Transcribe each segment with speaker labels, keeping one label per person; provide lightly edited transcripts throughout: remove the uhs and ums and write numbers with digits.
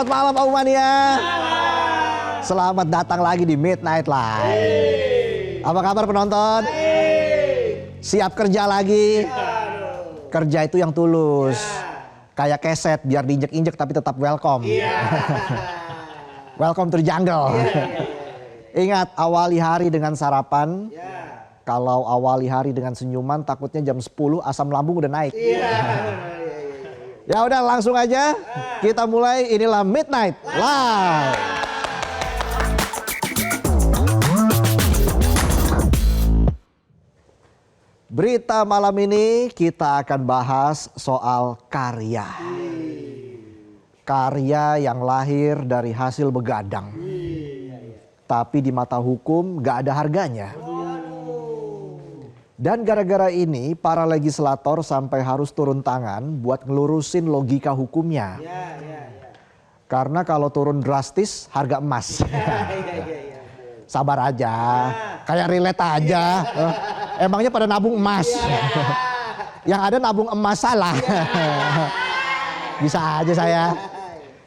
Speaker 1: Selamat malam Aumania. Selamat datang lagi di Midnight Live. Apa kabar penonton? Siap kerja lagi? Kerja itu yang tulus. Kayak keset biar diinjek-injek tapi tetap welcome. Welcome to the jungle. Ingat, awali hari dengan sarapan. Kalau awali hari dengan senyuman, takutnya jam 10 asam lambung udah naik. Ya udah langsung aja kita mulai. Inilah Midnight Live. Berita malam ini kita akan bahas soal karya. Karya yang lahir dari hasil begadang. Tapi di mata hukum gak ada harganya. Dan gara-gara ini para legislator sampai harus turun tangan buat ngelurusin logika hukumnya. Karena kalau turun drastis harga emas. Sabar aja, kayak relate aja. Emangnya pada nabung emas. Yang ada nabung emas salah. Bisa aja saya.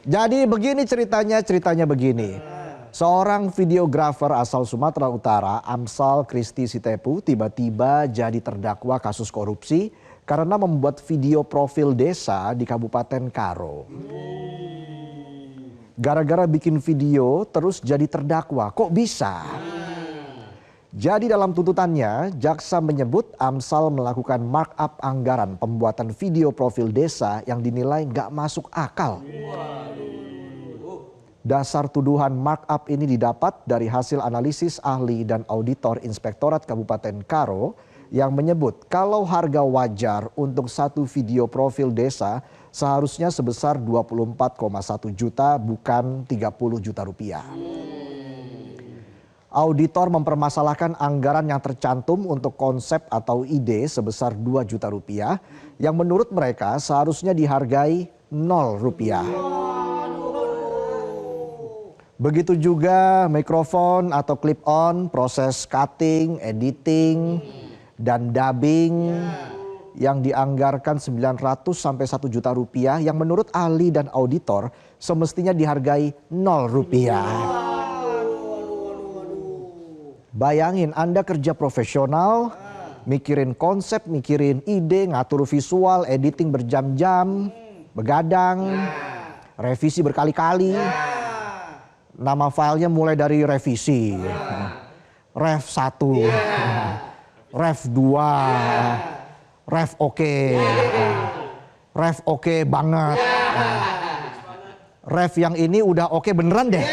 Speaker 1: Jadi begini ceritanya begini. Seorang videografer asal Sumatera Utara, Amsal Christy Sitepu, tiba-tiba jadi terdakwa kasus korupsi karena membuat video profil desa di Kabupaten Karo. Gara-gara bikin video terus jadi terdakwa, kok bisa? Jadi dalam tuntutannya, jaksa menyebut Amsal melakukan markup anggaran pembuatan video profil desa yang dinilai nggak masuk akal. Dasar tuduhan markup ini didapat dari hasil analisis ahli dan auditor Inspektorat Kabupaten Karo yang menyebut kalau harga wajar untuk satu video profil desa seharusnya sebesar 24,1 juta bukan 30 juta rupiah. Auditor mempermasalahkan anggaran yang tercantum untuk konsep atau ide sebesar 2 juta rupiah yang menurut mereka seharusnya dihargai 0 rupiah. Begitu juga mikrofon atau clip on, proses cutting, editing, dan dubbing yang dianggarkan 900 sampai 1 juta rupiah yang menurut ahli dan auditor semestinya dihargai 0 rupiah. Bayangin Anda kerja profesional, mikirin konsep, mikirin ide, ngatur visual, editing berjam-jam, begadang, revisi berkali-kali. Nama filenya mulai dari revisi, ref 1, ref 2, ref oke, ref oke banget, ref yang ini udah oke beneran deh.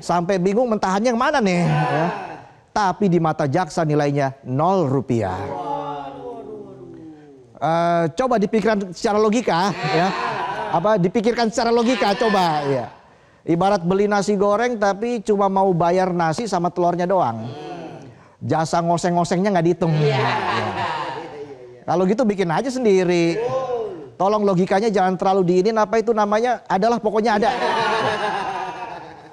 Speaker 1: Sampai bingung mentahannya yang mana nih. Tapi di mata jaksa nilainya 0 rupiah. Coba dipikirkan secara logika ya. Dipikirkan secara logika coba ya. Ibarat beli nasi goreng tapi cuma mau bayar nasi sama telurnya doang. Jasa ngoseng-ngosengnya nggak dihitung. Kalau gitu bikin aja sendiri. Tolong logikanya jangan terlalu diinin adalah pokoknya ada.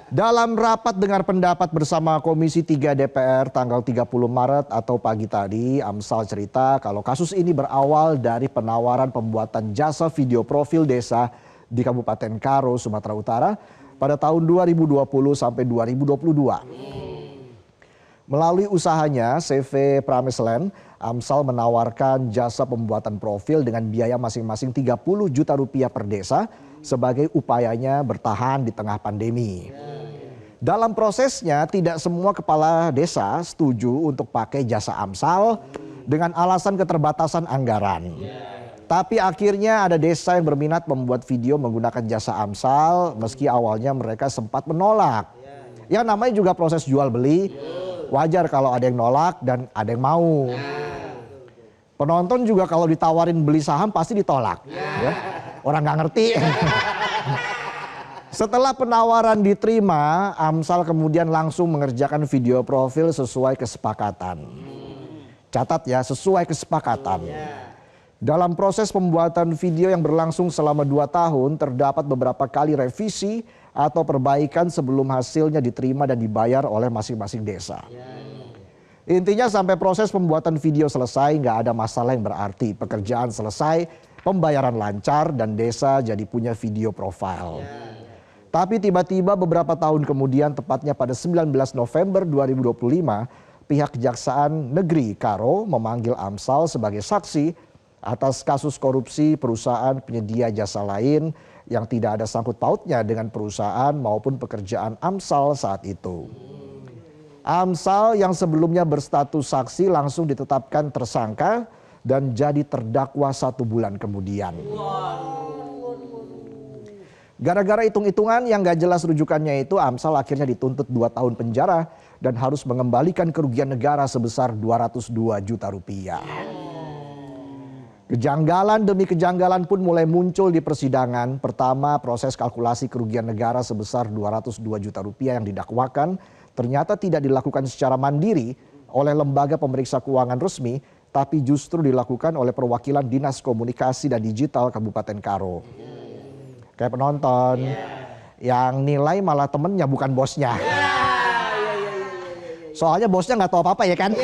Speaker 1: Dalam rapat dengar pendapat bersama Komisi 3 DPR tanggal 30 Maret atau pagi tadi, Amsal cerita kalau kasus ini berawal dari penawaran pembuatan jasa video profil desa di Kabupaten Karo, Sumatera Utara pada tahun 2020 sampai 2022. Melalui usahanya CV Pramesland, Amsal menawarkan jasa pembuatan profil dengan biaya masing-masing 30 juta rupiah per desa sebagai upayanya bertahan di tengah pandemi. Dalam prosesnya tidak semua kepala desa setuju untuk pakai jasa Amsal dengan alasan keterbatasan anggaran. Tapi akhirnya ada desa yang berminat membuat video menggunakan jasa Amsal meski awalnya mereka sempat menolak. Ya namanya juga proses jual beli, wajar kalau ada yang nolak dan ada yang mau. Penonton juga kalau ditawarin beli saham pasti ditolak. Ya. Orang nggak ngerti. Setelah penawaran diterima, Amsal kemudian langsung mengerjakan video profil sesuai kesepakatan. Catat ya, sesuai kesepakatan. Dalam proses pembuatan video yang berlangsung selama 2 tahun, terdapat beberapa kali revisi atau perbaikan sebelum hasilnya diterima dan dibayar oleh masing-masing desa. Intinya sampai proses pembuatan video selesai nggak ada masalah yang berarti. Pekerjaan selesai pembayaran lancar, dan desa jadi punya video profile. Tapi tiba-tiba beberapa tahun kemudian, tepatnya pada 19 November 2025, pihak Kejaksaan Negeri Karo memanggil Amsal sebagai saksi atas kasus korupsi perusahaan penyedia jasa lain yang tidak ada sangkut pautnya dengan perusahaan maupun pekerjaan Amsal saat itu. Amsal yang sebelumnya berstatus saksi langsung ditetapkan tersangka dan jadi terdakwa 1 bulan kemudian. Gara-gara hitung-hitungan yang gak jelas rujukannya itu, Amsal akhirnya dituntut 2 tahun penjara dan harus mengembalikan kerugian negara sebesar 202 juta rupiah. Kejanggalan demi kejanggalan pun mulai muncul di persidangan. Pertama, proses kalkulasi kerugian negara sebesar 202 juta rupiah yang didakwakan ternyata tidak dilakukan secara mandiri oleh lembaga pemeriksa keuangan resmi, tapi justru dilakukan oleh perwakilan Dinas Komunikasi dan Digital Kabupaten Karo. Kayak penonton yang nilai malah temennya bukan bosnya. Soalnya bosnya nggak tahu apa-apa ya kan.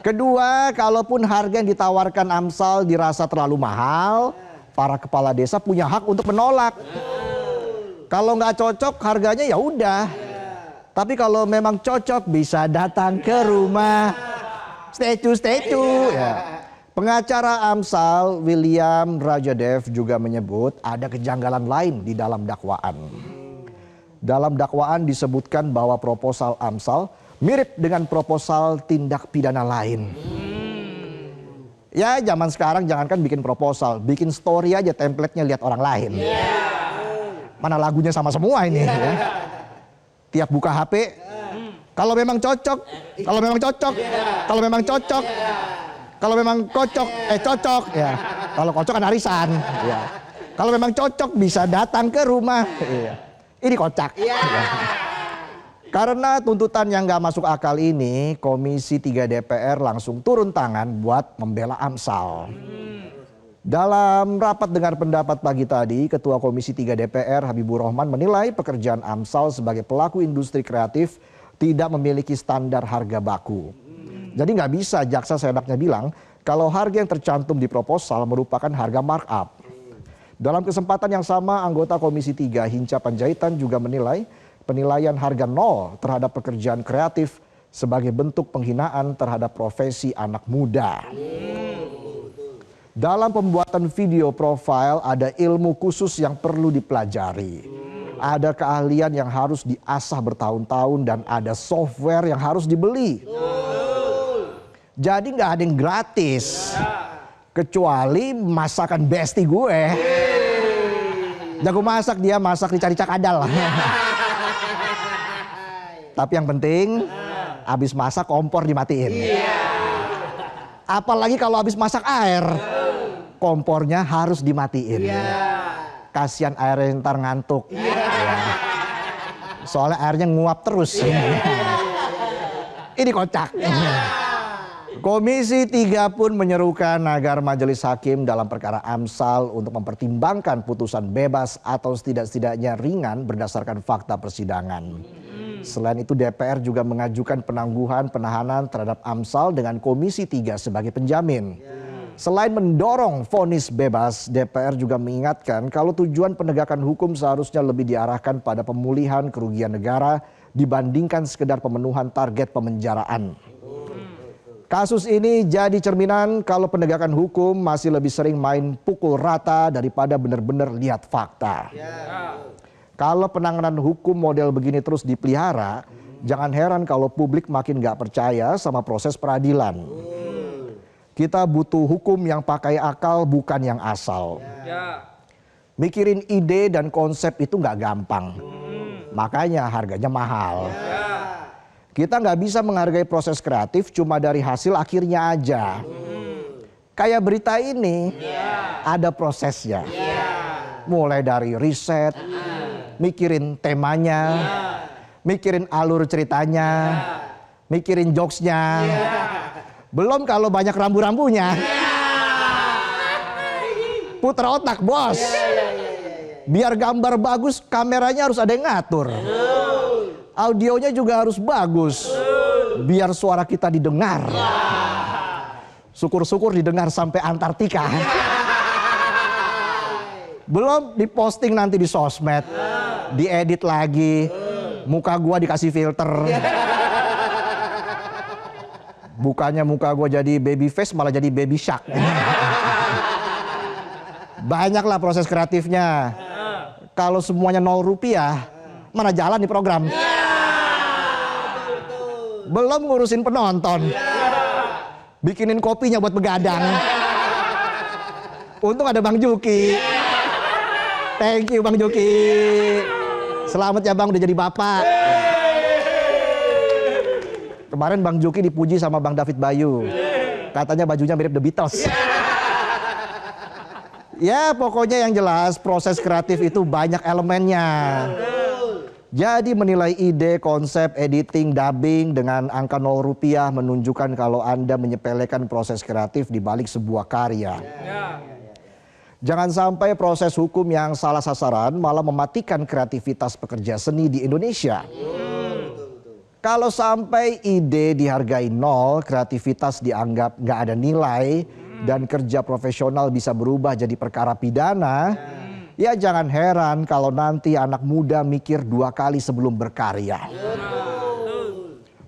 Speaker 1: Kedua, kalaupun harga yang ditawarkan Amsal dirasa terlalu mahal, para kepala desa punya hak untuk menolak. Kalau nggak cocok harganya ya udah. Tapi kalau memang cocok bisa datang ke rumah. Statue ya. Pengacara Amsal William Rajadev juga menyebut ada kejanggalan lain di dalam dakwaan. Dalam dakwaan disebutkan bahwa proposal Amsal mirip dengan proposal tindak pidana lain. Ya zaman sekarang jangankan bikin proposal, bikin story aja template-nya lihat orang lain. Mana lagunya sama semua ini. Ya. Tiap buka HP, kalau memang cocok, kalau memang cocok, kalau memang cocok. Kalau memang cocok ya. Kalau kocok kan arisan ya. Kalau memang cocok bisa datang ke rumah. Ya. Ini kocak. Ya. Karena tuntutan yang gak masuk akal ini, Komisi 3 DPR langsung turun tangan buat membela Amsal. Dalam rapat dengar pendapat pagi tadi, Ketua Komisi 3 DPR Habibur Rahman menilai pekerjaan Amsal sebagai pelaku industri kreatif tidak memiliki standar harga baku. Jadi nggak bisa jaksa seenaknya bilang kalau harga yang tercantum di proposal merupakan harga markup. Dalam kesempatan yang sama, anggota Komisi 3 Hinca Panjaitan juga menilai penilaian harga nol terhadap pekerjaan kreatif sebagai bentuk penghinaan terhadap profesi anak muda. Dalam pembuatan video profile ada ilmu khusus yang perlu dipelajari. Ada keahlian yang harus diasah bertahun-tahun dan ada software yang harus dibeli. Jadi nggak ada yang gratis, kecuali masakan bestie gue. Jago masak dia, masak dicari Cak Adal. Tapi yang penting, habis masak kompor dimatiin. Apalagi kalau habis masak air, kompornya harus dimatiin. Kasihan airnya ntar ngantuk. Soalnya airnya nguap terus. Ini kocak. Komisi 3 pun menyerukan agar majelis hakim dalam perkara Amsal untuk mempertimbangkan putusan bebas atau setidak-tidaknya ringan berdasarkan fakta persidangan. Selain itu DPR juga mengajukan penangguhan penahanan terhadap Amsal dengan Komisi 3 sebagai penjamin. Selain mendorong vonis bebas, DPR juga mengingatkan kalau tujuan penegakan hukum seharusnya lebih diarahkan pada pemulihan kerugian negara dibandingkan sekedar pemenuhan target pemenjaraan. Kasus ini jadi cerminan kalau penegakan hukum masih lebih sering main pukul rata daripada benar-benar lihat fakta. Kalau penanganan hukum model begini terus dipelihara, jangan heran kalau publik makin gak percaya sama proses peradilan. Kita butuh hukum yang pakai akal bukan yang asal. Mikirin ide dan konsep itu gak gampang. Makanya harganya mahal. Kita nggak bisa menghargai proses kreatif cuma dari hasil akhirnya aja. Kayak berita ini, ada prosesnya. Mulai dari riset, mikirin temanya, mikirin alur ceritanya, mikirin jokesnya. Belum kalau banyak rambu-rambunya. Puter otak bos. Biar gambar bagus, kameranya harus ada yang ngatur. Audionya juga harus bagus, biar suara kita didengar. Syukur-syukur didengar sampai Antartika. Belum diposting nanti di sosmed, diedit lagi, muka gua dikasih filter. Bukannya muka gua jadi baby face malah jadi baby shark. Banyaklah proses kreatifnya. Kalau semuanya 0 rupiah, mana jalan di program? Belum ngurusin penonton, bikinin kopinya buat begadang. Untung ada Bang Juki. Thank you Bang Juki. Selamat ya Bang udah jadi bapak. Kemarin Bang Juki dipuji sama Bang David Bayu. Katanya bajunya mirip The Beatles. Ya pokoknya yang jelas proses kreatif itu banyak elemennya. Jadi menilai ide, konsep, editing, dubbing dengan angka 0 rupiah menunjukkan kalau Anda menyepelekan proses kreatif di balik sebuah karya. Jangan sampai proses hukum yang salah sasaran malah mematikan kreativitas pekerja seni di Indonesia. Kalau sampai ide dihargai 0, kreativitas dianggap nggak ada nilai, dan kerja profesional bisa berubah jadi perkara pidana, ya jangan heran kalau nanti anak muda mikir 2 kali sebelum berkarya.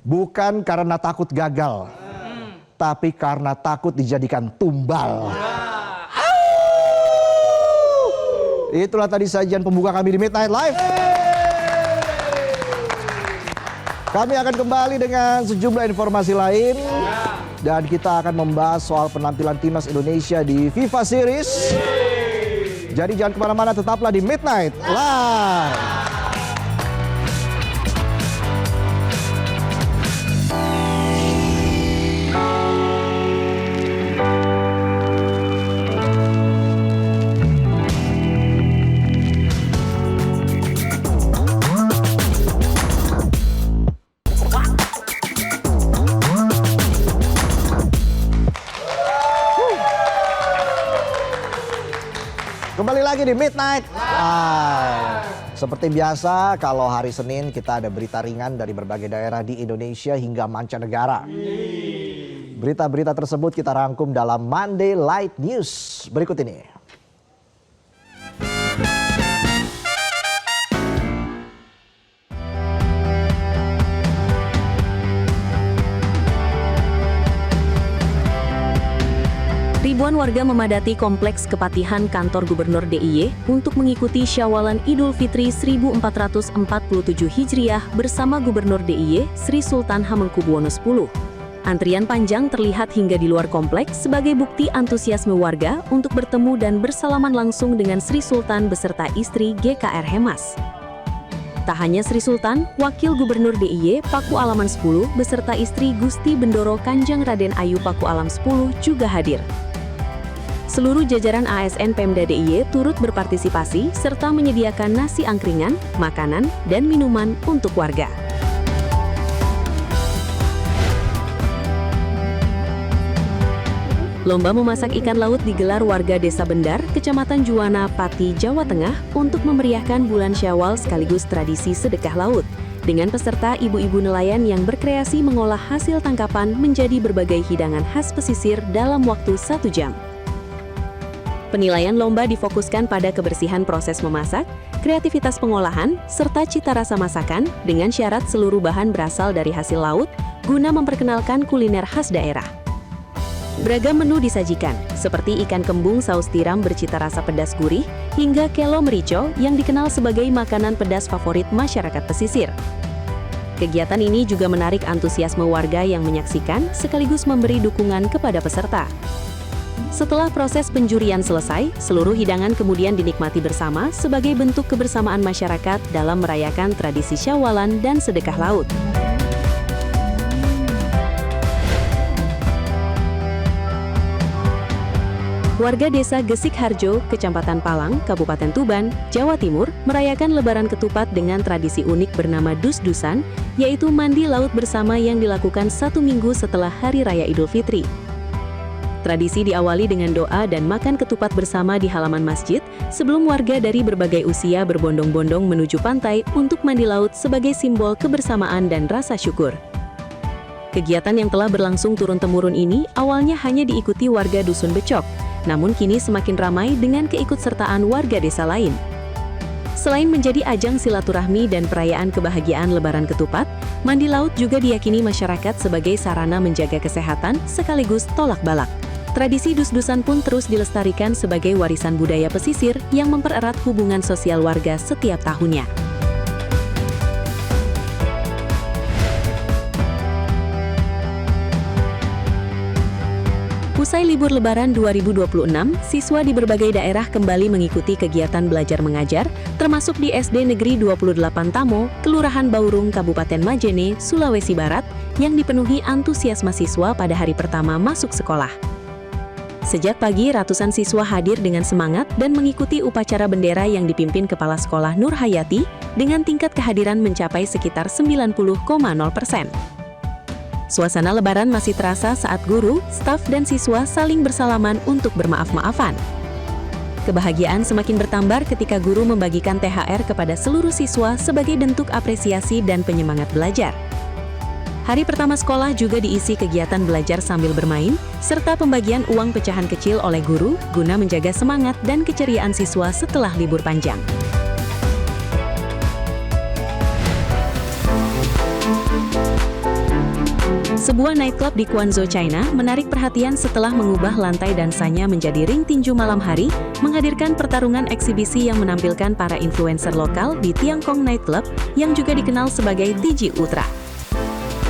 Speaker 1: Bukan karena takut gagal, tapi karena takut dijadikan tumbal. Itulah tadi sajian pembuka kami di Midnight Live. Kami akan kembali dengan sejumlah informasi lain. Dan kita akan membahas soal penampilan timnas Indonesia di FIFA Series. Jadi jangan kemana-mana, tetaplah di Midnight Live. Kembali lagi di Midnight Live. Seperti biasa, kalau hari Senin kita ada berita ringan dari berbagai daerah di Indonesia hingga mancanegara. Berita-berita tersebut kita rangkum dalam Monday Light News berikut ini.
Speaker 2: Ribuan warga memadati Kompleks Kepatihan Kantor Gubernur DIY untuk mengikuti Syawalan Idul Fitri 1447 Hijriah bersama Gubernur DIY Sri Sultan Hamengkubuwono X. Antrian panjang terlihat hingga di luar kompleks sebagai bukti antusiasme warga untuk bertemu dan bersalaman langsung dengan Sri Sultan beserta istri GKR Hemas. Tak hanya Sri Sultan, Wakil Gubernur DIY Paku Alaman 10 beserta istri Gusti Bendoro Kanjeng Raden Ayu Paku Alam 10 juga hadir. Seluruh jajaran ASN Pemda DIY turut berpartisipasi serta menyediakan nasi angkringan, makanan, dan minuman untuk warga. Lomba memasak ikan laut digelar warga Desa Bendar, Kecamatan Juwana, Pati, Jawa Tengah untuk memeriahkan bulan Syawal sekaligus tradisi sedekah laut. Dengan peserta ibu-ibu nelayan yang berkreasi mengolah hasil tangkapan menjadi berbagai hidangan khas pesisir dalam waktu 1 jam. Penilaian lomba difokuskan pada kebersihan proses memasak, kreativitas pengolahan, serta cita rasa masakan dengan syarat seluruh bahan berasal dari hasil laut guna memperkenalkan kuliner khas daerah. Beragam menu disajikan, seperti ikan kembung saus tiram bercita rasa pedas gurih, hingga kelo merico yang dikenal sebagai makanan pedas favorit masyarakat pesisir. Kegiatan ini juga menarik antusiasme warga yang menyaksikan sekaligus memberi dukungan kepada peserta. Setelah proses penjurian selesai, seluruh hidangan kemudian dinikmati bersama sebagai bentuk kebersamaan masyarakat dalam merayakan tradisi Syawalan dan sedekah laut. Warga Desa Gesik Harjo, Kecamatan Palang, Kabupaten Tuban, Jawa Timur, merayakan Lebaran Ketupat dengan tradisi unik bernama Dus-Dusan, yaitu mandi laut bersama yang dilakukan 1 minggu setelah Hari Raya Idul Fitri. Tradisi diawali dengan doa dan makan ketupat bersama di halaman masjid sebelum warga dari berbagai usia berbondong-bondong menuju pantai untuk mandi laut sebagai simbol kebersamaan dan rasa syukur. Kegiatan yang telah berlangsung turun-temurun ini awalnya hanya diikuti warga Dusun Becok, namun kini semakin ramai dengan keikutsertaan warga desa lain. Selain menjadi ajang silaturahmi dan perayaan kebahagiaan Lebaran Ketupat, mandi laut juga diyakini masyarakat sebagai sarana menjaga kesehatan sekaligus tolak balak. Tradisi dus-dusan pun terus dilestarikan sebagai warisan budaya pesisir yang mempererat hubungan sosial warga setiap tahunnya. Usai libur Lebaran 2026, siswa di berbagai daerah kembali mengikuti kegiatan belajar mengajar, termasuk di SD Negeri 28 Tamo, Kelurahan Baurung, Kabupaten Majene, Sulawesi Barat, yang dipenuhi antusiasme siswa pada hari pertama masuk sekolah. Sejak pagi, ratusan siswa hadir dengan semangat dan mengikuti upacara bendera yang dipimpin Kepala Sekolah Nur Hayati dengan tingkat kehadiran mencapai sekitar 90,0%. Suasana Lebaran masih terasa saat guru, staf, dan siswa saling bersalaman untuk bermaaf-maafan. Kebahagiaan semakin bertambah ketika guru membagikan THR kepada seluruh siswa sebagai bentuk apresiasi dan penyemangat belajar. Hari pertama sekolah juga diisi kegiatan belajar sambil bermain, serta pembagian uang pecahan kecil oleh guru guna menjaga semangat dan keceriaan siswa setelah libur panjang. Sebuah nightclub di Guangzhou, China, menarik perhatian setelah mengubah lantai dansanya menjadi ring tinju malam hari, menghadirkan pertarungan eksibisi yang menampilkan para influencer lokal di Tiangkong Nightclub yang juga dikenal sebagai TG Ultra.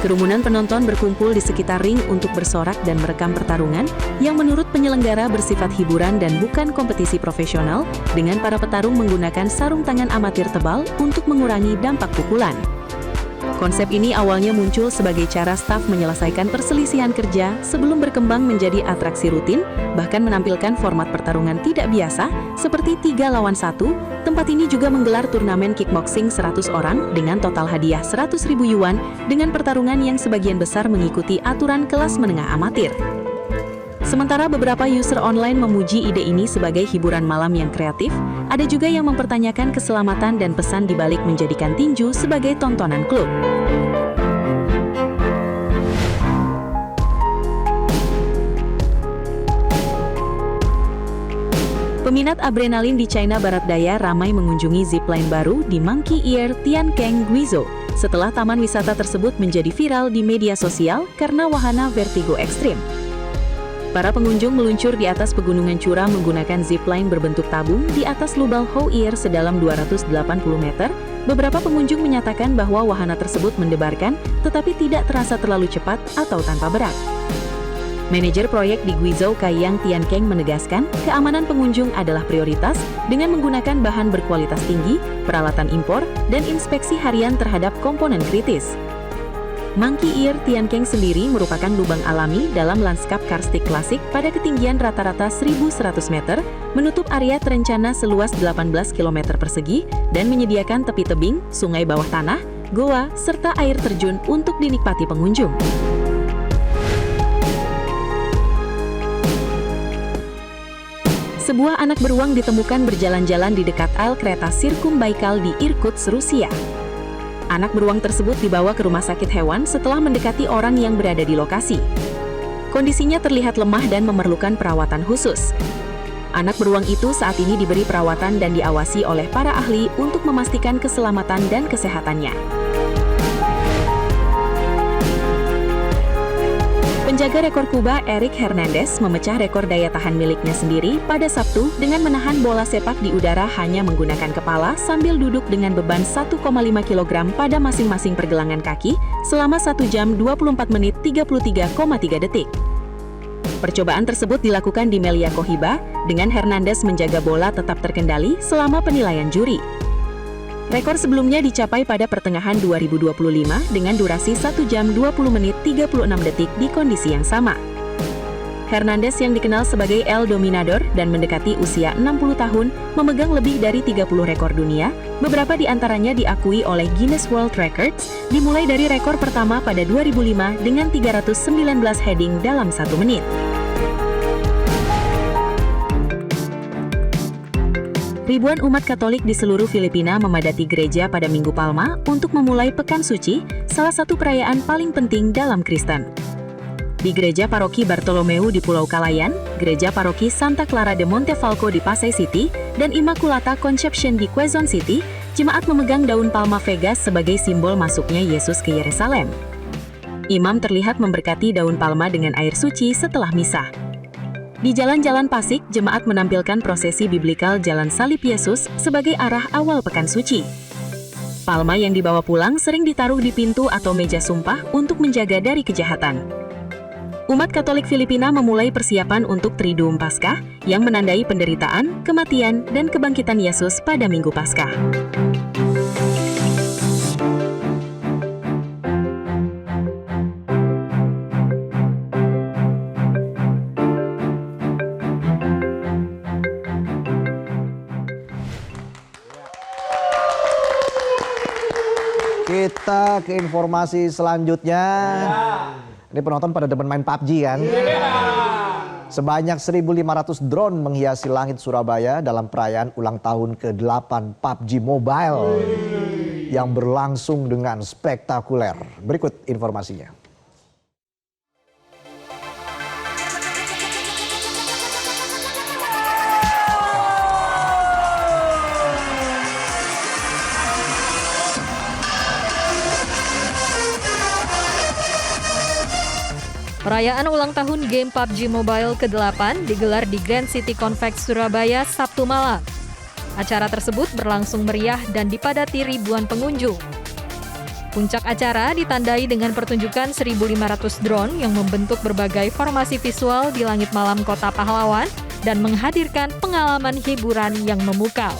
Speaker 2: Kerumunan penonton berkumpul di sekitar ring untuk bersorak dan merekam pertarungan yang menurut penyelenggara bersifat hiburan dan bukan kompetisi profesional, dengan para petarung menggunakan sarung tangan amatir tebal untuk mengurangi dampak pukulan. Konsep ini awalnya muncul sebagai cara staf menyelesaikan perselisihan kerja sebelum berkembang menjadi atraksi rutin, bahkan menampilkan format pertarungan tidak biasa seperti 3 lawan 1. Tempat ini juga menggelar turnamen kickboxing 100 orang dengan total hadiah 100.000 yuan dengan pertarungan yang sebagian besar mengikuti aturan kelas menengah amatir. Sementara beberapa user online memuji ide ini sebagai hiburan malam yang kreatif, ada juga yang mempertanyakan keselamatan dan pesan di balik menjadikan tinju sebagai tontonan klub. Peminat adrenalin di China Barat Daya ramai mengunjungi zipline baru di Monkey Ear Tiankeng Guizhou setelah taman wisata tersebut menjadi viral di media sosial karena wahana vertigo ekstrim. Para pengunjung meluncur di atas pegunungan curam menggunakan zipline berbentuk tabung di atas lubang Hou Ear sedalam 280 meter. Beberapa pengunjung menyatakan bahwa wahana tersebut mendebarkan, tetapi tidak terasa terlalu cepat atau tanpa berat. Manajer proyek di Guizhou Kaiyang Tiankeng menegaskan, keamanan pengunjung adalah prioritas dengan menggunakan bahan berkualitas tinggi, peralatan impor, dan inspeksi harian terhadap komponen kritis. Monkey Ear Tiankeng sendiri merupakan lubang alami dalam lanskap karstik klasik pada ketinggian rata-rata 1.100 meter, menutup area terencana seluas 18 km persegi, dan menyediakan tepi tebing, sungai bawah tanah, goa, serta air terjun untuk dinikmati pengunjung. Sebuah anak beruang ditemukan berjalan-jalan di dekat ail kereta Sirkum Baikal di Irkutsk, Rusia. Anak beruang tersebut dibawa ke rumah sakit hewan setelah mendekati orang yang berada di lokasi. Kondisinya terlihat lemah dan memerlukan perawatan khusus. Anak beruang itu saat ini diberi perawatan dan diawasi oleh para ahli untuk memastikan keselamatan dan kesehatannya. Penjaga rekor Kuba Eric Hernandez memecah rekor daya tahan miliknya sendiri pada Sabtu dengan menahan bola sepak di udara hanya menggunakan kepala sambil duduk dengan beban 1,5 kg pada masing-masing pergelangan kaki selama 1 jam 24 menit 33,3 detik. Percobaan tersebut dilakukan di Melia Kohiba dengan Hernandez menjaga bola tetap terkendali selama penilaian juri. Rekor sebelumnya dicapai pada pertengahan 2025 dengan durasi 1 jam 20 menit 36 detik di kondisi yang sama. Hernandez yang dikenal sebagai El Dominador dan mendekati usia 60 tahun, memegang lebih dari 30 rekor dunia, beberapa di antaranya diakui oleh Guinness World Records, dimulai dari rekor pertama pada 2005 dengan 319 heading dalam 1 menit. Ribuan umat Katolik di seluruh Filipina memadati gereja pada Minggu Palma untuk memulai Pekan Suci, salah satu perayaan paling penting dalam Kristen. Di Gereja Paroki Bartolomeu di Pulau Calayan, Gereja Paroki Santa Clara de Montefalco di Pasay City, dan Immaculata Conception di Quezon City, jemaat memegang daun palma vegas sebagai simbol masuknya Yesus ke Yerusalem. Imam terlihat memberkati daun palma dengan air suci setelah misa. Di jalan-jalan Pasig, jemaat menampilkan prosesi biblikal Jalan Salib Yesus sebagai arah awal Pekan Suci. Palma yang dibawa pulang sering ditaruh di pintu atau meja sumpah untuk menjaga dari kejahatan. Umat Katolik Filipina memulai persiapan untuk Triduum Paskah yang menandai penderitaan, kematian, dan kebangkitan Yesus pada Minggu Paskah.
Speaker 1: Kita ke informasi selanjutnya. Ini penonton pada demen main PUBG kan? Sebanyak 1.500 drone menghiasi langit Surabaya dalam perayaan ulang tahun ke-8 PUBG Mobile yang berlangsung dengan spektakuler. Berikut informasinya.
Speaker 3: Perayaan ulang tahun game PUBG Mobile ke-8 digelar di Grand City Convex Surabaya Sabtu malam. Acara tersebut berlangsung meriah dan dipadati ribuan pengunjung. Puncak acara ditandai dengan pertunjukan 1.500 drone yang membentuk berbagai formasi visual di langit malam Kota Pahlawan dan menghadirkan pengalaman hiburan yang memukau.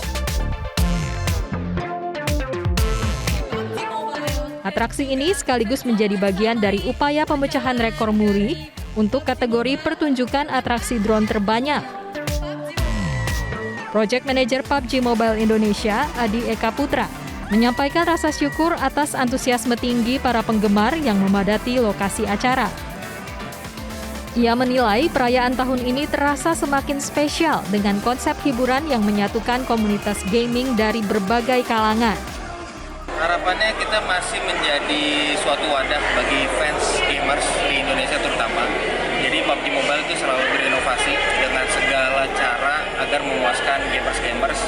Speaker 3: Atraksi ini sekaligus menjadi bagian dari upaya pemecahan rekor muri untuk kategori pertunjukan atraksi drone terbanyak. Project Manager PUBG Mobile Indonesia, Adi Eka Putra, menyampaikan rasa syukur atas antusiasme tinggi para penggemar yang memadati lokasi acara. Ia menilai perayaan tahun ini terasa semakin spesial dengan konsep hiburan yang menyatukan komunitas gaming dari berbagai kalangan.
Speaker 4: Harapannya kita masih menjadi suatu wadah bagi fans gamers di Indonesia terutama. Jadi PUBG Mobile itu selalu berinovasi dengan segala cara agar memuaskan gamers-gamers,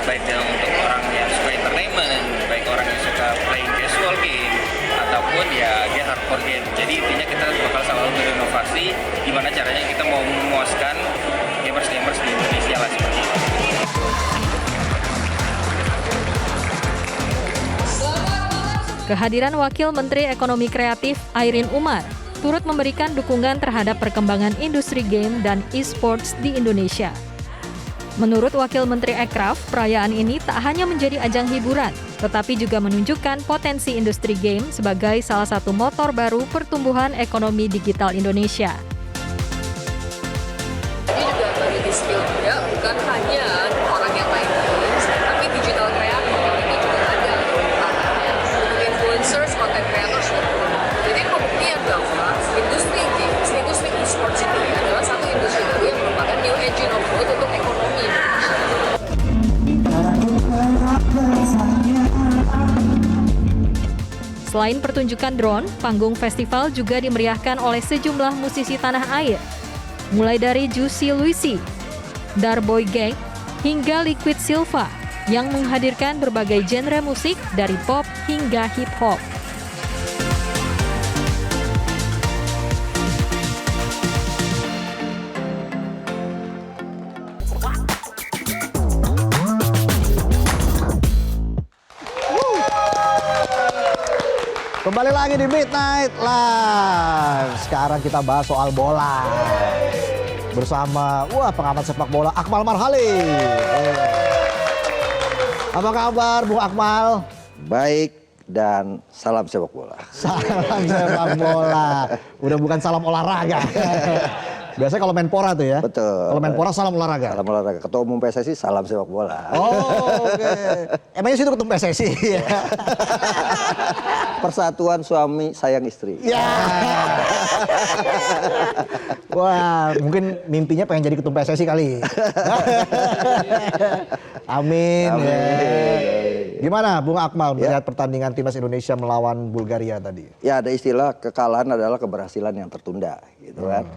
Speaker 4: baik untuk orang yang suka entertainment, baik orang yang suka playing casual game, ataupun ya dia hardcore game. Jadi intinya kita bakal selalu berinovasi gimana caranya kita mau memuaskan gamers-gamers di Indonesia lah seperti itu.
Speaker 3: Kehadiran Wakil Menteri Ekonomi Kreatif Airin Umar turut memberikan dukungan terhadap perkembangan industri game dan e-sports di Indonesia. Menurut Wakil Menteri Ekraf, perayaan ini tak hanya menjadi ajang hiburan, tetapi juga menunjukkan potensi industri game sebagai salah satu motor baru pertumbuhan ekonomi digital Indonesia.
Speaker 5: Ini juga bagi skill juga, bukan hanya orang yang main games, tapi digital kreator ini juga ada tantangannya. Influencers, content creators. Jadi pembuktian bahwa industri games, industri e-sports itu adalah satu industri baru yang merupakan new engine of growth untuk ekonomi Indonesia.
Speaker 3: Selain pertunjukan drone, panggung festival juga dimeriahkan oleh sejumlah musisi tanah air. Mulai dari Juicy Luisi, Darboy Gang, hingga Liquid Silva yang menghadirkan berbagai genre musik dari pop hingga hip-hop.
Speaker 1: Kembali lagi di Midnight Live. Sekarang kita bahas soal bola. Bersama pengamat sepak bola Akmal Marhali. Apa kabar Bung Akmal?
Speaker 6: Baik dan salam sepak bola.
Speaker 1: Salam sepak bola. Udah bukan salam olahraga. Biasanya kalau Menpora tuh ya.
Speaker 6: Betul.
Speaker 1: Kalau Menpora salam olahraga.
Speaker 6: Salam olahraga. Ketua Umum PSSI salam sepak bola.
Speaker 1: Oh, oke. Emangnya situ ketum PSSI ya?
Speaker 6: Persatuan suami sayang istri.
Speaker 1: Ya. Wah, mungkin mimpinya pengen jadi ketum PSSI kali. Amin.
Speaker 6: Amin.
Speaker 1: Ya. Gimana Bung Akmal melihat pertandingan timnas Indonesia melawan Bulgaria tadi?
Speaker 6: Ya, ada istilah kekalahan adalah keberhasilan yang tertunda, gitu kan.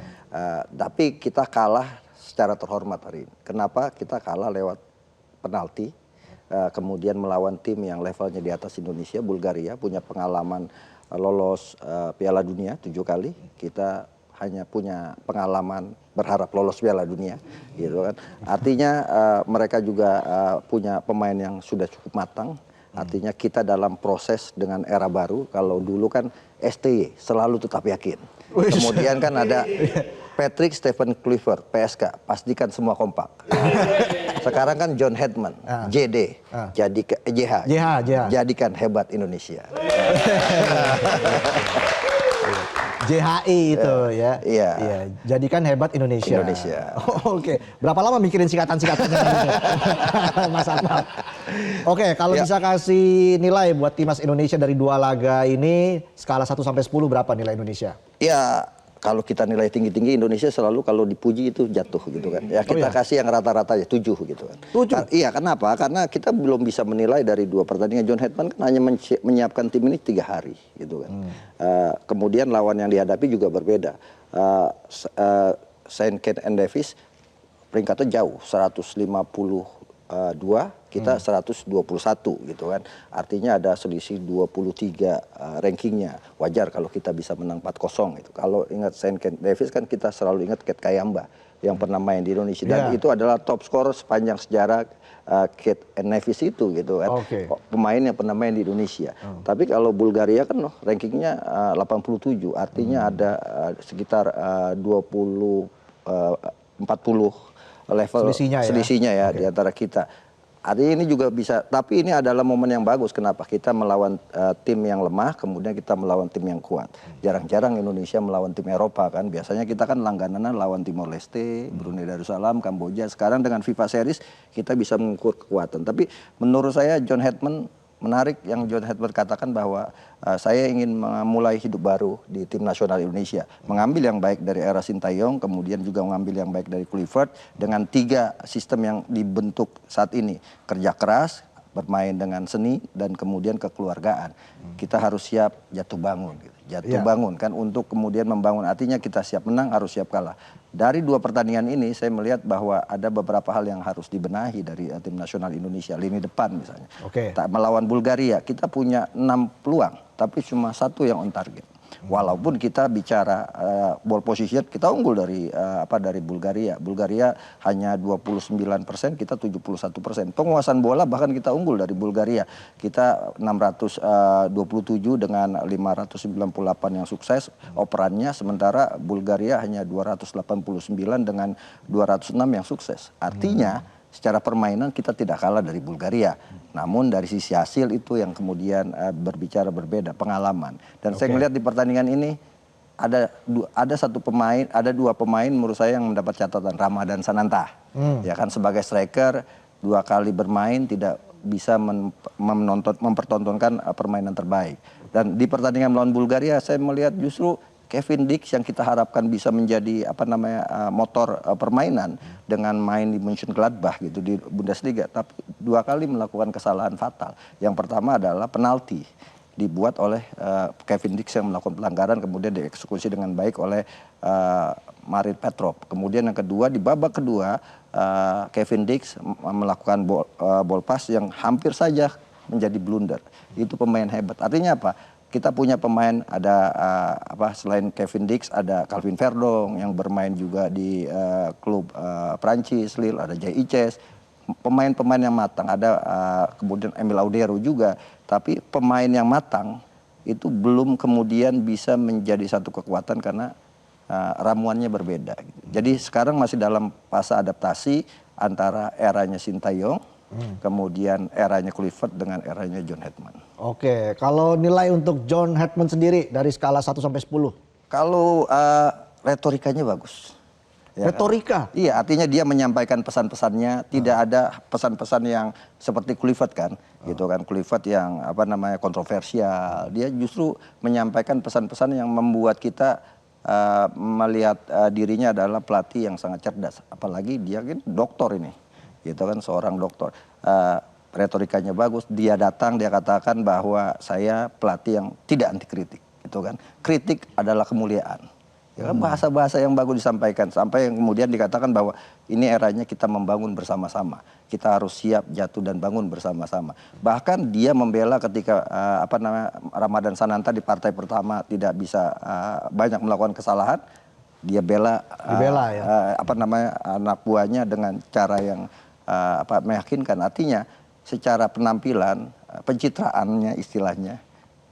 Speaker 6: Tapi kita kalah secara terhormat hari ini. Kenapa? Kita kalah lewat penalti. Kemudian melawan tim yang levelnya di atas Indonesia, Bulgaria, punya pengalaman lolos Piala Dunia 7 kali. Kita hanya punya pengalaman berharap lolos Piala Dunia, gitu kan. Artinya mereka juga punya pemain yang sudah cukup matang. Artinya kita dalam proses dengan era baru. Kalau dulu kan STY, selalu tetap yakin. Kemudian kan ada Patrick Stephen Kluivert, PSK, pastikan semua kompak. Sekarang kan John Hedman, JD, JH, jadikan hebat Indonesia.
Speaker 1: JHI itu ya.
Speaker 6: Iya.
Speaker 1: Jadikan hebat Indonesia. Oke. Berapa lama mikirin singkatan-singkatannya? Mas Akmal. Oke, kalau bisa kasih nilai buat timnas Indonesia dari 2 laga ini, skala 1 sampai 10 berapa nilai Indonesia?
Speaker 6: Ya, kalau kita nilai tinggi-tinggi, Indonesia selalu kalau dipuji itu jatuh gitu kan. Ya kita kasih yang rata-rata ya 7 gitu kan. 7? Iya, kenapa? Karena kita belum bisa menilai dari 2 pertandingan. John Hedman kan hanya menyiapkan tim ini 3 hari gitu kan. Kemudian lawan yang dihadapi juga berbeda. Saint Kitts and Nevis peringkatnya jauh, 152, kita 121 gitu kan. Artinya ada selisih 23 rankingnya. Wajar kalau kita bisa menang 4-0 gitu. Kalau ingat Saint Kitts Nevis kan kita selalu ingat Ket Kayamba yang pernah main di Indonesia. Dan itu adalah top scorer sepanjang sejarah Kitts and Nevis itu gitu kan. Pemain yang pernah main di Indonesia. Tapi kalau Bulgaria kan rankingnya 87. Artinya ada sekitar 40 level selisihnya ya di antara kita. Artinya ini juga bisa, tapi ini adalah momen yang bagus. Kenapa? Kita melawan tim yang lemah, kemudian kita melawan tim yang kuat. Jarang-jarang Indonesia melawan tim Eropa kan. Biasanya kita kan langganan lawan Timor Leste, Brunei Darussalam, Kamboja. Sekarang dengan FIFA Series kita bisa mengukur kekuatan. Tapi menurut saya John Hedman menarik yang John Hedman katakan bahwa saya ingin memulai hidup baru di tim nasional Indonesia. Mengambil yang baik dari era Sintayong, kemudian juga mengambil yang baik dari Kluivert dengan 3 sistem yang dibentuk saat ini. Kerja keras, bermain dengan seni, dan kemudian kekeluargaan. Kita harus siap jatuh bangun. Gitu. Jatuh bangun kan untuk kemudian membangun. Artinya kita siap menang, harus siap kalah. Dari 2 pertandingan ini saya melihat bahwa ada beberapa hal yang harus dibenahi dari tim nasional Indonesia. Lini depan misalnya. Melawan Bulgaria kita punya 6 peluang tapi cuma 1 yang on target. Walaupun kita bicara ball position kita unggul dari Bulgaria. Bulgaria hanya 29%, kita 71%. Penguasaan bola bahkan kita unggul dari Bulgaria. Kita 627 dengan 598 yang sukses operannya, sementara Bulgaria hanya 289 dengan 206 yang sukses. Artinya secara permainan kita tidak kalah dari Bulgaria. Namun dari sisi hasil itu yang kemudian berbicara berbeda, pengalaman. Dan saya melihat di pertandingan ini ada 2 pemain menurut saya yang mendapat catatan, Ramadan Sananta. Ya kan sebagai striker 2 kali bermain tidak bisa mempertontonkan permainan terbaik. Dan di pertandingan melawan Bulgaria saya melihat justru Kevin Dix yang kita harapkan bisa menjadi motor permainan dengan main di Mönchengladbach gitu di Bundesliga, tapi 2 kali melakukan kesalahan fatal. Yang pertama adalah penalti dibuat oleh Kevin Dix yang melakukan pelanggaran, kemudian dieksekusi dengan baik oleh Marin Petrov. Kemudian yang kedua, di babak kedua Kevin Dix melakukan ball pass yang hampir saja menjadi blunder. Itu pemain hebat. Artinya apa? Kita punya pemain ada selain Kevin Dix ada Calvin Verdong yang bermain juga di klub Prancis Lille, ada Jay Iches, pemain-pemain yang matang, ada kemudian Emil Audero juga, tapi pemain yang matang itu belum kemudian bisa menjadi satu kekuatan karena ramuannya berbeda. Jadi sekarang masih dalam fase adaptasi antara eranya Sintayong, kemudian eranya Kluivert dengan eranya John Hedman.
Speaker 1: Oke, kalau nilai untuk John Hedman sendiri dari skala 1 sampai 10?
Speaker 6: Kalau retorikanya bagus. Ya
Speaker 1: Retorika.
Speaker 6: kan? Iya, artinya dia menyampaikan pesan-pesannya, tidak ada pesan-pesan yang seperti Kluivert kan, gitu kan. Kluivert yang apa namanya kontroversial. Dia justru menyampaikan pesan-pesan yang membuat kita melihat dirinya adalah pelatih yang sangat cerdas. Apalagi dia kan doktor ini, gitu kan, seorang doktor. Retorikanya bagus. Dia datang, dia katakan bahwa saya pelatih yang tidak anti kritik, gitu kan. Kritik adalah kemuliaan. Ya kan, bahasa-bahasa yang bagus disampaikan sampai yang kemudian dikatakan bahwa ini eranya kita membangun bersama-sama. Kita harus siap jatuh dan bangun bersama-sama. Bahkan dia membela ketika Ramadan Sananta di partai pertama tidak bisa banyak melakukan kesalahan, dia bela anak buahnya dengan cara yang meyakinkan. Artinya secara penampilan, pencitraannya istilahnya,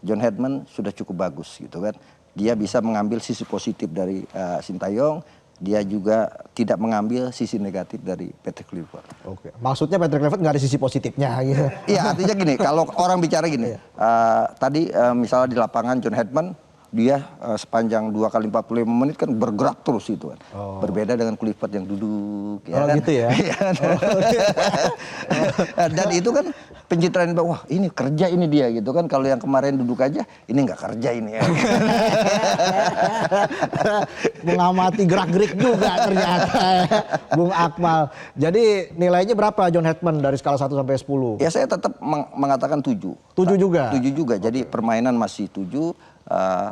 Speaker 6: John Hedman sudah cukup bagus gitu kan. Dia bisa mengambil sisi positif dari Sintayong, dia juga tidak mengambil sisi negatif dari Patrick Kluivert.
Speaker 1: Oke, maksudnya Patrick Kluivert nggak ada sisi positifnya gitu.
Speaker 6: Iya, artinya gini, kalau orang bicara gini, tadi misalnya di lapangan John Hedman, dia sepanjang 2 kali 45 menit kan bergerak terus itu kan. Berbeda dengan Kluivert yang duduk. Ya kan?
Speaker 1: Gitu ya?
Speaker 6: Dan itu kan pencitraan, wah ini kerja ini dia gitu kan. Kalau yang kemarin duduk aja, ini nggak kerja ini ya.
Speaker 1: Mengamati gerak-gerik juga ternyata Bung Akmal. Jadi nilainya berapa John Hedman dari skala 1 sampai 10?
Speaker 6: Ya saya tetap mengatakan 7.
Speaker 1: 7 juga?
Speaker 6: 7 juga, jadi permainan masih 7.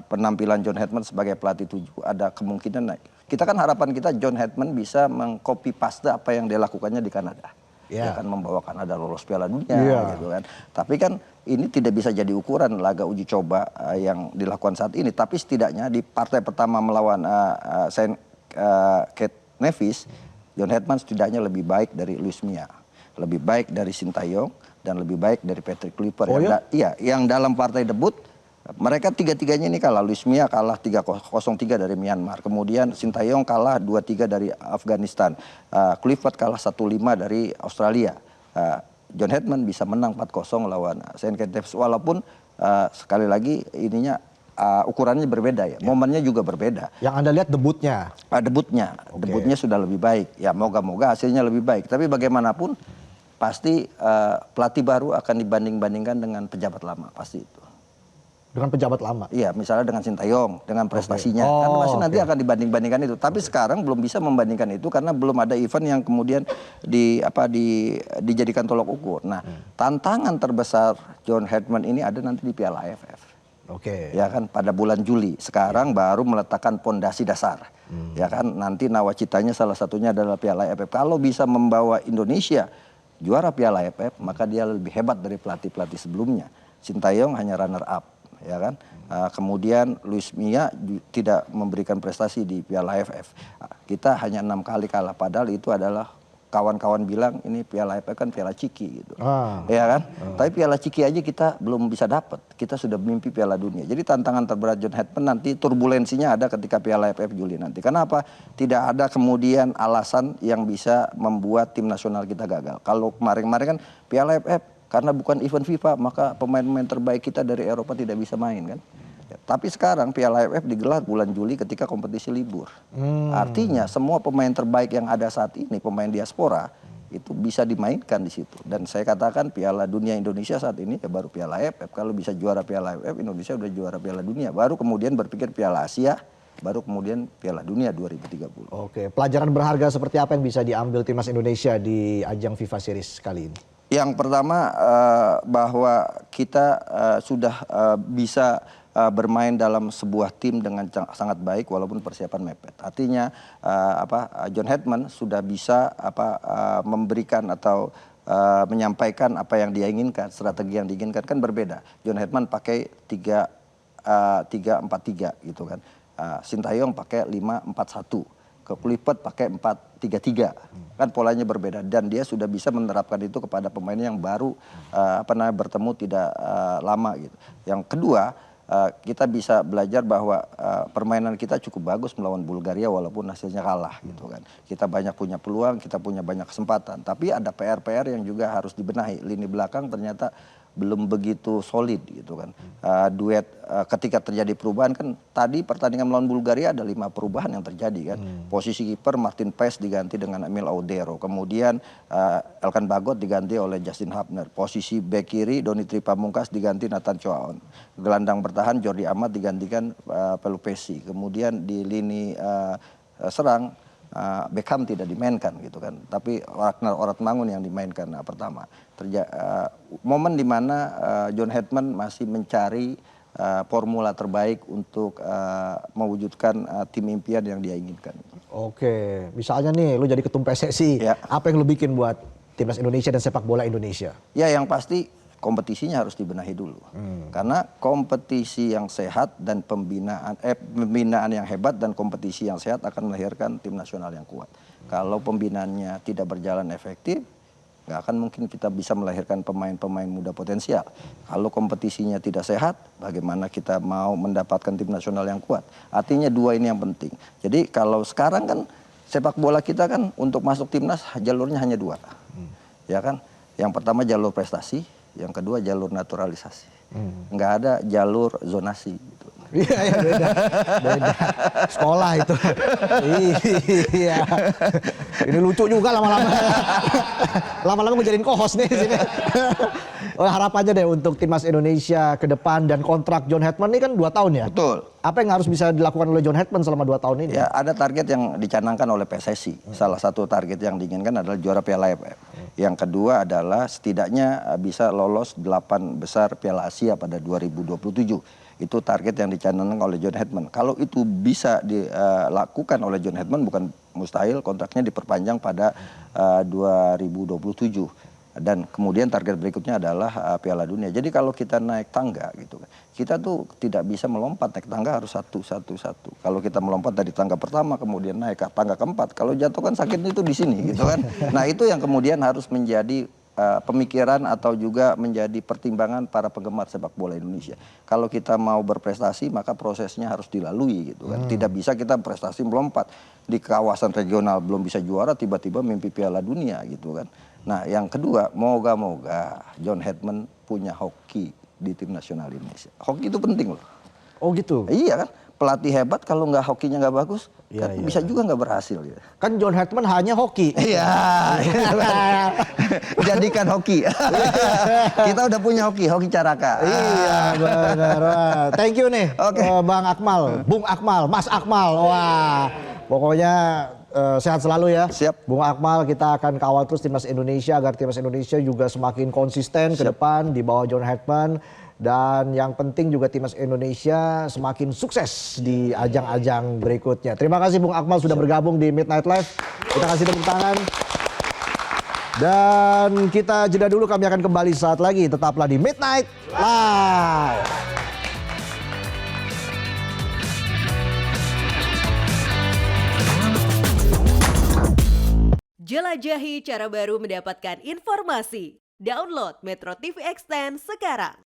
Speaker 6: Penampilan John Hedman sebagai pelatih 7 ada kemungkinan naik. Kita kan harapan kita John Hedman bisa mengcopy paste apa yang dia lakukannya di Kanada. Dia akan membawa Kanada lolos Piala Dunia gitu kan. Tapi kan ini tidak bisa jadi ukuran laga uji coba yang dilakukan saat ini. Tapi setidaknya di partai pertama melawan Saint Kitts Nevis, John Hedman setidaknya lebih baik dari Luis Mia, lebih baik dari Sintayong, dan lebih baik dari Patrick Kluivert. Yang dalam partai debut mereka tiga-tiganya ini kalah. Luis Mia kalah 3-0-3 dari Myanmar. Kemudian Sintayong kalah 2-3 dari Afghanistan. Kluivert kalah 1-5 dari Australia. John Hedman bisa menang 4-0 lawan Saint Kitts Nevis. Walaupun sekali lagi ininya ukurannya berbeda ya. Momennya juga berbeda.
Speaker 1: Yang Anda lihat debutnya?
Speaker 6: Debutnya sudah lebih baik. Ya moga-moga hasilnya lebih baik. Tapi bagaimanapun pasti pelatih baru akan dibanding-bandingkan dengan pejabat lama. Pasti itu.
Speaker 1: Dengan pejabat lama?
Speaker 6: Iya, misalnya dengan Sintayong, dengan prestasinya. Karena masih nanti akan dibanding-bandingkan itu. Tapi sekarang belum bisa membandingkan itu karena belum ada event yang kemudian dijadikan tolok ukur. Nah, tantangan terbesar John Hedman ini ada nanti di Piala AFF. Ya kan, pada bulan Juli. Sekarang baru meletakkan pondasi dasar. Ya kan, nanti nawacitanya salah satunya adalah Piala AFF. Kalau bisa membawa Indonesia juara Piala AFF, maka dia lebih hebat dari pelatih-pelatih sebelumnya. Sintayong hanya runner up. Ya kan, kemudian Luis Mia tidak memberikan prestasi di Piala AFF. Kita hanya 6 kali kalah, padahal itu adalah kawan-kawan bilang ini Piala AFF kan Piala Ciki gitu. Ya kan? Tapi Piala Ciki aja kita belum bisa dapat. Kita sudah mimpi Piala Dunia. Jadi tantangan terberat John Hedman nanti turbulensinya ada ketika Piala AFF Juli nanti. Kenapa? Tidak ada kemudian alasan yang bisa membuat tim nasional kita gagal. Kalau kemarin-kemarin kan Piala AFF karena bukan event FIFA, maka pemain-pemain terbaik kita dari Eropa tidak bisa main kan. Ya, tapi sekarang Piala AFF digelar bulan Juli ketika kompetisi libur. Artinya semua pemain terbaik yang ada saat ini, pemain diaspora, itu bisa dimainkan di situ. Dan saya katakan Piala Dunia Indonesia saat ini ya baru Piala AFF. Kalau bisa juara Piala AFF, Indonesia udah juara Piala Dunia. Baru kemudian berpikir Piala Asia, baru kemudian Piala Dunia 2030.
Speaker 1: Oke, pelajaran berharga seperti apa yang bisa diambil timnas Indonesia di ajang FIFA Series kali ini?
Speaker 6: Yang pertama bahwa kita sudah bisa bermain dalam sebuah tim dengan sangat baik walaupun persiapan mepet. Artinya John Hedman sudah bisa memberikan atau menyampaikan apa yang dia inginkan, strategi yang diinginkan kan berbeda. John Hedman pakai 3-4-3 gitu kan. Sintayong pakai 5-4-1. Kluivert pakai 4-3-3, kan polanya berbeda dan dia sudah bisa menerapkan itu kepada pemain yang baru bertemu tidak lama gitu. Yang kedua, kita bisa belajar bahwa permainan kita cukup bagus melawan Bulgaria walaupun hasilnya kalah gitu kan. Kita banyak punya peluang, kita punya banyak kesempatan, tapi ada PR-PR yang juga harus dibenahi. Lini belakang ternyata belum begitu solid gitu kan. Duet ketika terjadi perubahan kan tadi pertandingan melawan Bulgaria ada 5 perubahan yang terjadi kan. Posisi kiper Martin Paes diganti dengan Emil Audero. Kemudian Elkan Bagot diganti oleh Justin Hubner. Posisi bek kiri Donitri Pamungkas diganti Nathan Choaon. Gelandang bertahan Jordi Amat digantikan Pelupesi. Kemudian di lini serang Beckham tidak dimainkan gitu kan, tapi Ragnar Oratmangun yang dimainkan pertama. Momen di mana John Hedman masih mencari formula terbaik untuk mewujudkan tim impian yang dia inginkan.
Speaker 1: Oke, misalnya nih lu jadi ketum PSSI,
Speaker 6: Ya.
Speaker 1: apa yang lu bikin buat timnas Indonesia dan sepak bola Indonesia?
Speaker 6: Ya yang pasti kompetisinya harus dibenahi dulu. Karena kompetisi yang sehat dan pembinaan yang hebat dan kompetisi yang sehat akan melahirkan tim nasional yang kuat. Kalau pembinaannya tidak berjalan efektif, nggak akan mungkin kita bisa melahirkan pemain-pemain muda potensial. Kalau kompetisinya tidak sehat, bagaimana kita mau mendapatkan tim nasional yang kuat? Artinya 2 ini yang penting. Jadi kalau sekarang kan sepak bola kita kan untuk masuk timnas jalurnya hanya 2. Ya kan? Yang pertama jalur prestasi, yang kedua jalur naturalisasi. Nggak ada jalur zonasi gitu.
Speaker 1: Iya, beda. Sekolah itu. Iya. Ini lucu juga lama-lama. Lama-lama menjadiin co-host nih di sini. Harapannya deh untuk timnas Indonesia ke depan dan kontrak John Hedman ini kan 2 tahun ya?
Speaker 6: Betul.
Speaker 1: Apa yang harus bisa dilakukan oleh John Hedman selama 2 tahun ini?
Speaker 6: Ya, ada target yang dicanangkan oleh PSSI. Salah satu target yang diinginkan adalah juara Piala AFF. Yang kedua adalah setidaknya bisa lolos 8 besar Piala Asia pada 2027. Itu target yang dicanangkan oleh John Hedman. Kalau itu bisa dilakukan oleh John Hedman, bukan mustahil kontraknya diperpanjang pada 2027. Dan kemudian target berikutnya adalah Piala Dunia. Jadi kalau kita naik tangga gitu, kita tuh tidak bisa melompat, naik tangga harus satu. Kalau kita melompat dari tangga pertama kemudian naik ke tangga keempat, kalau jatuh kan sakitnya itu di sini gitu kan. Nah itu yang kemudian harus menjadi pemikiran atau juga menjadi pertimbangan para penggemar sepak bola Indonesia. Kalau kita mau berprestasi maka prosesnya harus dilalui gitu kan. Tidak bisa kita prestasi melompat di kawasan regional belum bisa juara tiba-tiba mimpi Piala Dunia gitu kan. Nah yang kedua, moga-moga John Hedman punya hoki di tim nasional Indonesia. Hoki itu penting loh.
Speaker 1: Oh gitu?
Speaker 6: Iya kan, pelatih hebat kalau nggak hokinya nggak bagus,
Speaker 1: Iya,
Speaker 6: kan
Speaker 1: iya.
Speaker 6: bisa juga nggak berhasil. Gitu.
Speaker 1: Kan John Hedman hanya hoki.
Speaker 6: Iya, jadikan hoki. Kita udah punya hoki Caraka.
Speaker 1: Iya benar. Wah, thank you nih Bang Akmal, Bung Akmal, Mas Akmal. Wah pokoknya sehat selalu ya.
Speaker 6: Siap.
Speaker 1: Bung Akmal, kita akan kawal terus timnas Indonesia agar timnas Indonesia juga semakin konsisten ke depan di bawah John Hedman. Dan yang penting juga timnas Indonesia semakin sukses di ajang-ajang berikutnya. Terima kasih Bung Akmal sudah bergabung di Midnight Live. Kita kasih tepuk tangan. Dan kita jeda dulu, kami akan kembali saat lagi. Tetaplah di Midnight Live.
Speaker 7: Jelajahi cara baru mendapatkan informasi. Download Metro TV Extend sekarang.